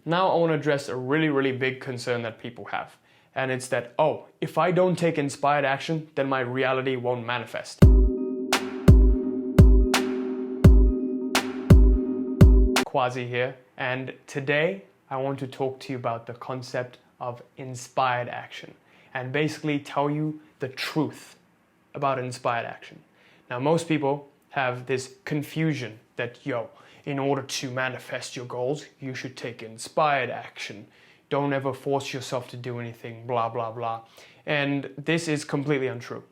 Now I want to address a really big concern that people have. And it's that, oh, if I don't take inspired action, then my reality won't manifest. Quazi here, and today I want to talk to you about the concept of inspired action and basically tell you the truth about inspired action. Now, most people have this confusion that, in order to manifest your goals, you should take inspired action. Don't ever force yourself to do anything, blah, blah, blah. And this is completely untrue.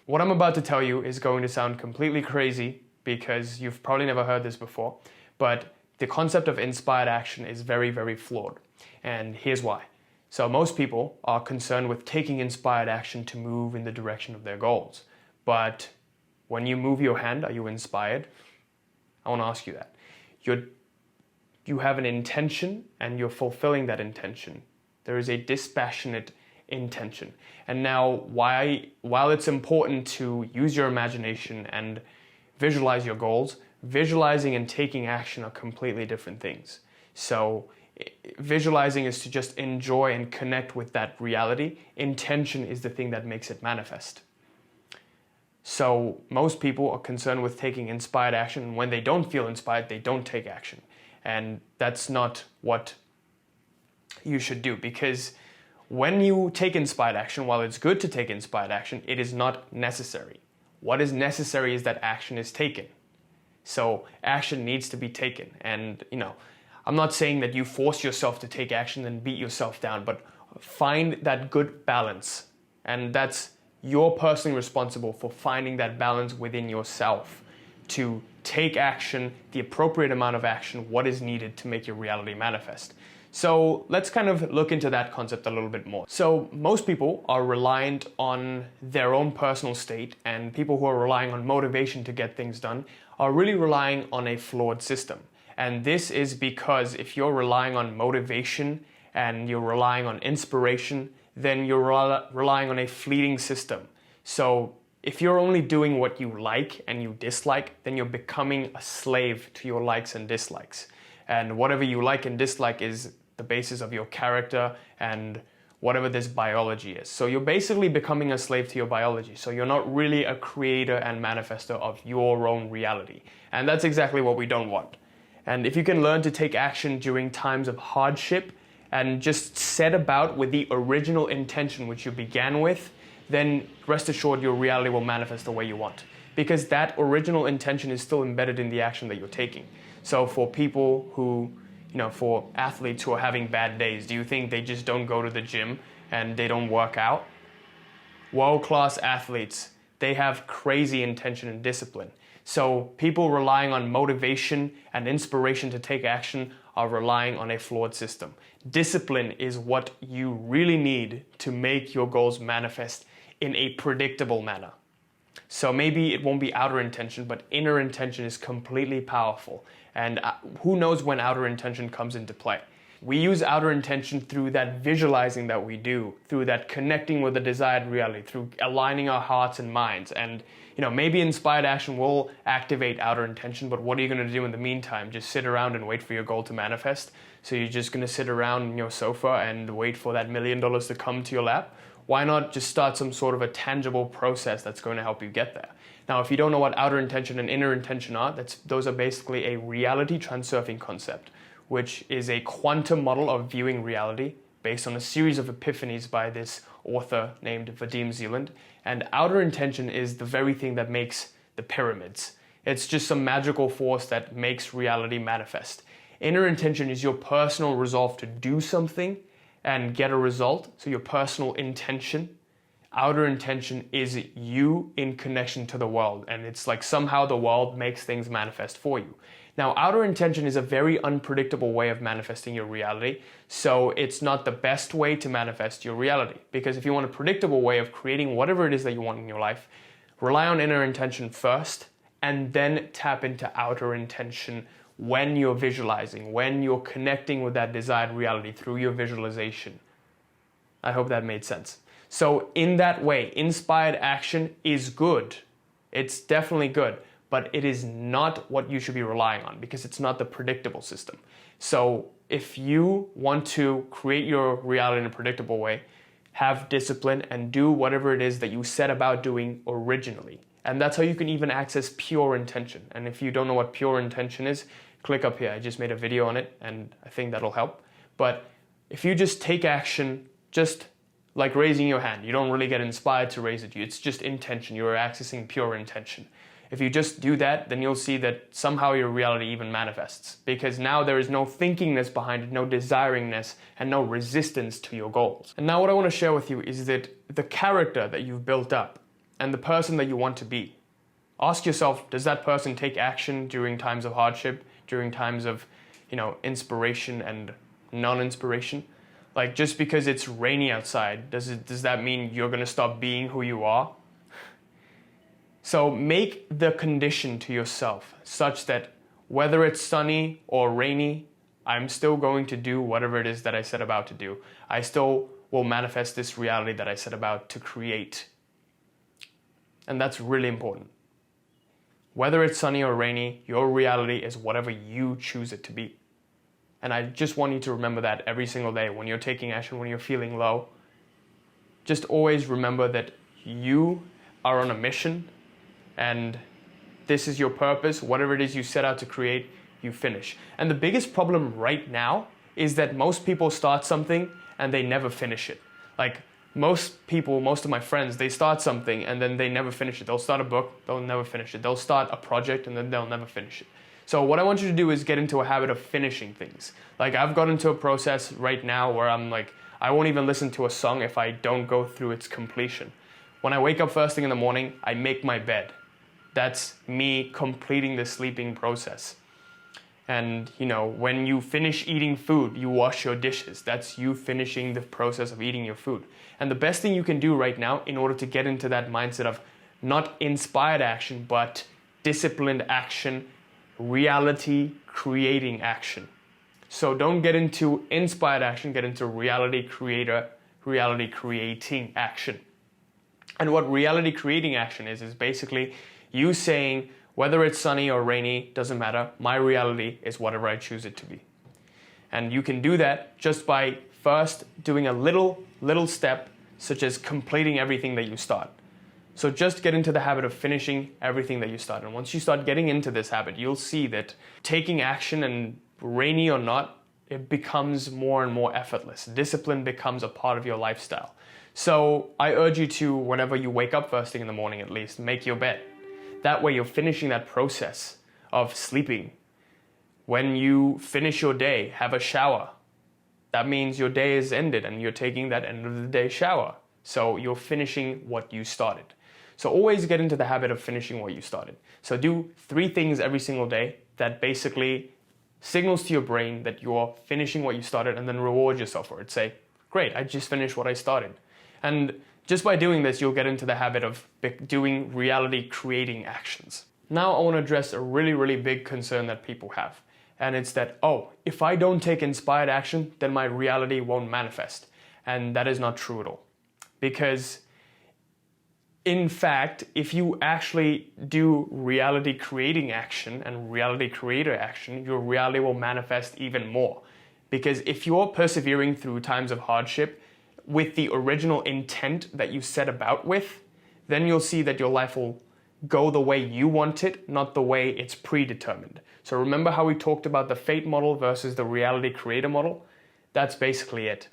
What I'm about to tell you is going to sound completely crazy because you've probably never heard this before, but the concept of inspired action is very flawed. And here's why. So most people are concerned with taking inspired action to move in the direction of their goals. But when you move your hand, are you inspired? I want to ask you that. You have an intention and you're fulfilling that intention. There is a dispassionate intention. And now, while it's important to use your imagination and visualize your goals, visualizing and taking action are completely different things. So visualizing is to just enjoy and connect with that reality. Intention is the thing that makes it manifest. So most people are concerned with taking inspired action, and when they don't feel inspired, they don't take action. And that's not what you should do, because when you take inspired action, while it's good to take inspired action, it is not necessary. What is necessary is that action is taken. So action needs to be taken. And, I'm not saying that you force yourself to take action and beat yourself down, but find that good balance. And you're personally responsible for finding that balance within yourself to take action, the appropriate amount of action, what is needed to make your reality manifest. So let's kind of look into that concept a little bit more. So most people are reliant on their own personal state, and people who are relying on motivation to get things done are really relying on a flawed system. And this is because if you're relying on motivation and you're relying on inspiration, then you're relying on a fleeting system. So if you're only doing what you like and you dislike, then you're becoming a slave to your likes and dislikes. And whatever you like and dislike is the basis of your character and whatever this biology is. So you're basically becoming a slave to your biology. So you're not really a creator and manifester of your own reality. And that's exactly what we don't want. And if you can learn to take action during times of hardship and just set about with the original intention which you began with, then rest assured your reality will manifest the way you want. Because that original intention is still embedded in the action that you're taking. So for people who, for athletes who are having bad days, do you think they just don't go to the gym and they don't work out? World-class athletes, they have crazy intention and discipline. So people relying on motivation and inspiration to take action are relying on a flawed system. Discipline is what you really need to make your goals manifest in a predictable manner. So maybe it won't be outer intention, but inner intention is completely powerful. And who knows when outer intention comes into play. We use outer intention through that visualizing that we do, through that connecting with the desired reality, through aligning our hearts and minds. And maybe inspired action will activate outer intention, but what are you going to do in the meantime? Just sit around and wait for your goal to manifest? So you're just going to sit around on your sofa and wait for that $1 million to come to your lap? Why not just start some sort of a tangible process that's going to help you get there? Now, if you don't know what outer intention and inner intention are, those are basically a reality transurfing concept, which is a quantum model of viewing reality based on a series of epiphanies by this author named Vadim Zeland. And outer intention is the very thing that makes the pyramids. It's just some magical force that makes reality manifest. Inner intention is your personal resolve to do something and get a result, so your personal intention. Outer intention is you in connection to the world, and it's like somehow the world makes things manifest for you. Now, outer intention is a very unpredictable way of manifesting your reality, so it's not the best way to manifest your reality. Because if you want a predictable way of creating whatever it is that you want in your life, rely on inner intention first, and then tap into outer intention when you're visualizing, when you're connecting with that desired reality through your visualization. I hope that made sense. So in that way, inspired action is good. It's definitely good. but it is not what you should be relying on because it's not the predictable system. So if you want to create your reality in a predictable way, have discipline and do whatever it is that you set about doing originally. And that's how you can even access pure intention. And if you don't know what pure intention is, click up here. I just made a video on it and I think that'll help. But if you just take action, just like raising your hand, you don't really get inspired to raise it. It's just intention. You're accessing pure intention. If you just do that, then you'll see that somehow your reality even manifests, because now there is no thinkingness behind it, no desiringness, and no resistance to your goals. And now what I want to share with you is that the character that you've built up and the person that you want to be, ask yourself, does that person take action during times of hardship, during times of, inspiration and non-inspiration? Like, just because it's rainy outside, does that mean you're going to stop being who you are? So make the condition to yourself such that whether it's sunny or rainy, I'm still going to do whatever it is that I set about to do. I still will manifest this reality that I set about to create. And that's really important. Whether it's sunny or rainy, your reality is whatever you choose it to be. And I just want you to remember that every single day when you're taking action, when you're feeling low. Just always remember that you are on a mission. And this is your purpose. Whatever it is you set out to create, you finish. And the biggest problem right now is that most people start something and they never finish it. Like most people, most of my friends, they start something and then they never finish it. They'll start a book, they'll never finish it. They'll start a project and then they'll never finish it. So what I want you to do is get into a habit of finishing things. Like I've got into a process right now where I'm like, I won't even listen to a song if I don't go through its completion. When I wake up first thing in the morning, I make my bed. That's me completing the sleeping process. And when you finish eating food, you wash your dishes. That's you finishing the process of eating your food. And the best thing you can do right now in order to get into that mindset of not inspired action, but disciplined action, reality creating action. So don't get into inspired action, get into reality creating action. And what reality creating action is basically you saying, whether it's sunny or rainy, doesn't matter. My reality is whatever I choose it to be. And you can do that just by first doing a little step, such as completing everything that you start. So just get into the habit of finishing everything that you start. And once you start getting into this habit, you'll see that taking action, and rainy or not, it becomes more and more effortless. Discipline becomes a part of your lifestyle. So I urge you to, whenever you wake up first thing in the morning at least, make your bed. That way you're finishing that process of sleeping. When you finish your day, have a shower. That means your day is ended and you're taking that end of the day shower. So you're finishing what you started. So always get into the habit of finishing what you started. So do 3 things every single day that basically signals to your brain that you're finishing what you started, and then reward yourself for it. Say, great, I just finished what I started. And just by doing this, you'll get into the habit of doing reality creating actions. Now I want to address a really big concern that people have. And it's that, if I don't take inspired action, then my reality won't manifest. And that is not true at all. Because in fact, if you actually do reality creating action and reality creator action, your reality will manifest even more. Because if you're persevering through times of hardship with the original intent that you set about with, then you'll see that your life will go the way you want it, not the way it's predetermined. So remember how we talked about the fate model versus the reality creator model? That's basically it.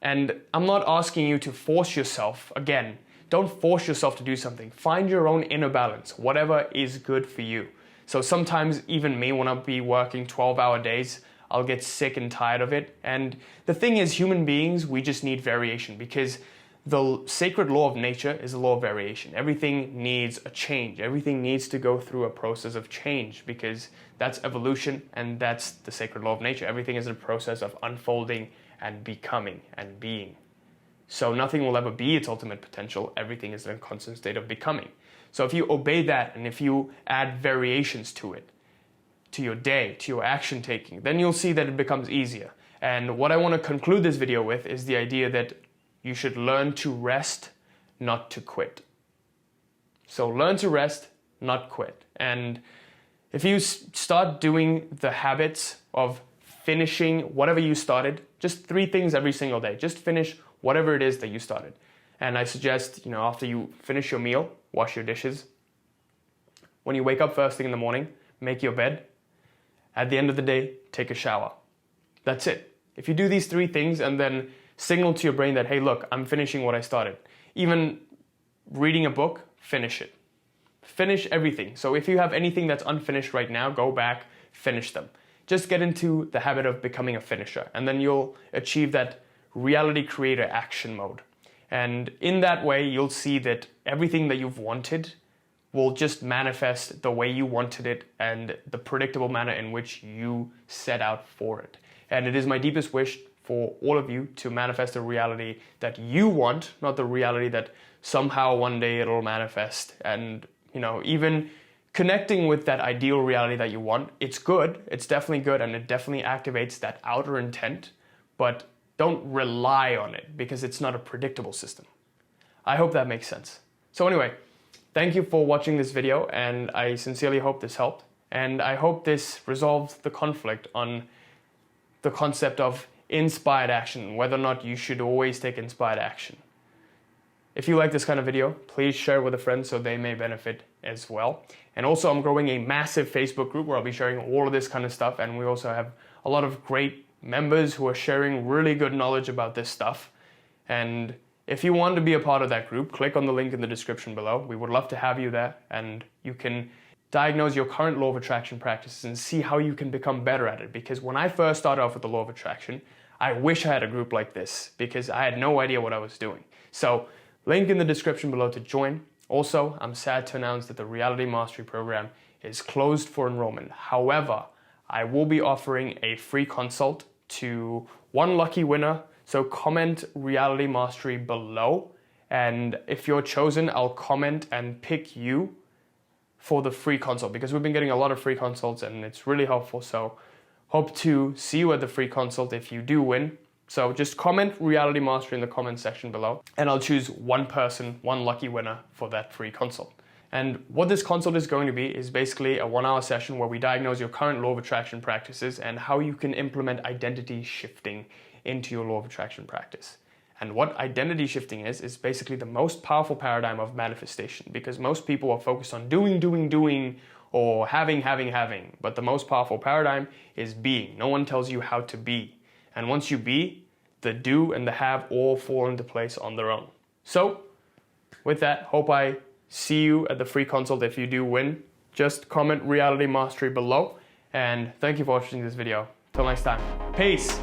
And I'm not asking you to force yourself. Again, don't force yourself to do something. Find your own inner balance, whatever is good for you. So sometimes even me, when I'll be working 12-hour days, I'll get sick and tired of it. And the thing is, human beings, we just need variation, because the sacred law of nature is a law of variation. Everything needs a change. Everything needs to go through a process of change, because that's evolution and that's the sacred law of nature. Everything is a process of unfolding and becoming and being. So nothing will ever be its ultimate potential. Everything is in a constant state of becoming. So if you obey that, and if you add variations to it, to your day, to your action taking, then you'll see that it becomes easier. And what I want to conclude this video with is the idea that you should learn to rest, not to quit. So learn to rest, not quit. And if you start doing the habits of finishing whatever you started, just 3 things every single day, just finish whatever it is that you started. And I suggest, after you finish your meal, wash your dishes. When you wake up first thing in the morning, make your bed. At the end of the day, take a shower. That's it. If you do these 3 things and then signal to your brain that, hey, look, I'm finishing what I started. Even reading a book, finish it. Finish everything. So if you have anything that's unfinished right now, go back, finish them. Just get into the habit of becoming a finisher, and then you'll achieve that reality creator action mode. And in that way, you'll see that everything that you've wanted will just manifest the way you wanted it and the predictable manner in which you set out for it. And it is my deepest wish for all of you to manifest a reality that you want, not the reality that somehow one day it'll manifest. And, even connecting with that ideal reality that you want, it's good, it's definitely good, and it definitely activates that outer intent, but don't rely on it because it's not a predictable system. I hope that makes sense. So anyway, thank you for watching this video, and I sincerely hope this helped. And I hope this resolved the conflict on the concept of inspired action, whether or not you should always take inspired action. If you like this kind of video, please share it with a friend so they may benefit as well. And also, I'm growing a massive Facebook group where I'll be sharing all of this kind of stuff, and we also have a lot of great members who are sharing really good knowledge about this stuff. And if you want to be a part of that group, click on the link in the description below. We would love to have you there, and you can diagnose your current law of attraction practices and see how you can become better at it. Because when I first started off with the law of attraction, I wish I had a group like this because I had no idea what I was doing. So, link in the description below to join. Also, I'm sad to announce that the Reality Mastery program is closed for enrollment. However, I will be offering a free consult to 1 lucky winner. So comment Reality Mastery below. And if you're chosen, I'll comment and pick you for the free consult, because we've been getting a lot of free consults and it's really helpful. So hope to see you at the free consult if you do win. So just comment Reality Mastery in the comment section below, and I'll choose 1 person, 1 lucky winner for that free consult. And what this consult is going to be is basically a 1-hour session where we diagnose your current law of attraction practices and how you can implement identity shifting into your law of attraction practice. And what identity shifting is basically the most powerful paradigm of manifestation, because most people are focused on doing, or having, but the most powerful paradigm is being. No one tells you how to be. And once you be, the do and the have all fall into place on their own. So, with that, hope I see you at the free consult if you do win. Just comment Reality Mastery below. And thank you for watching this video. Till next time. Peace!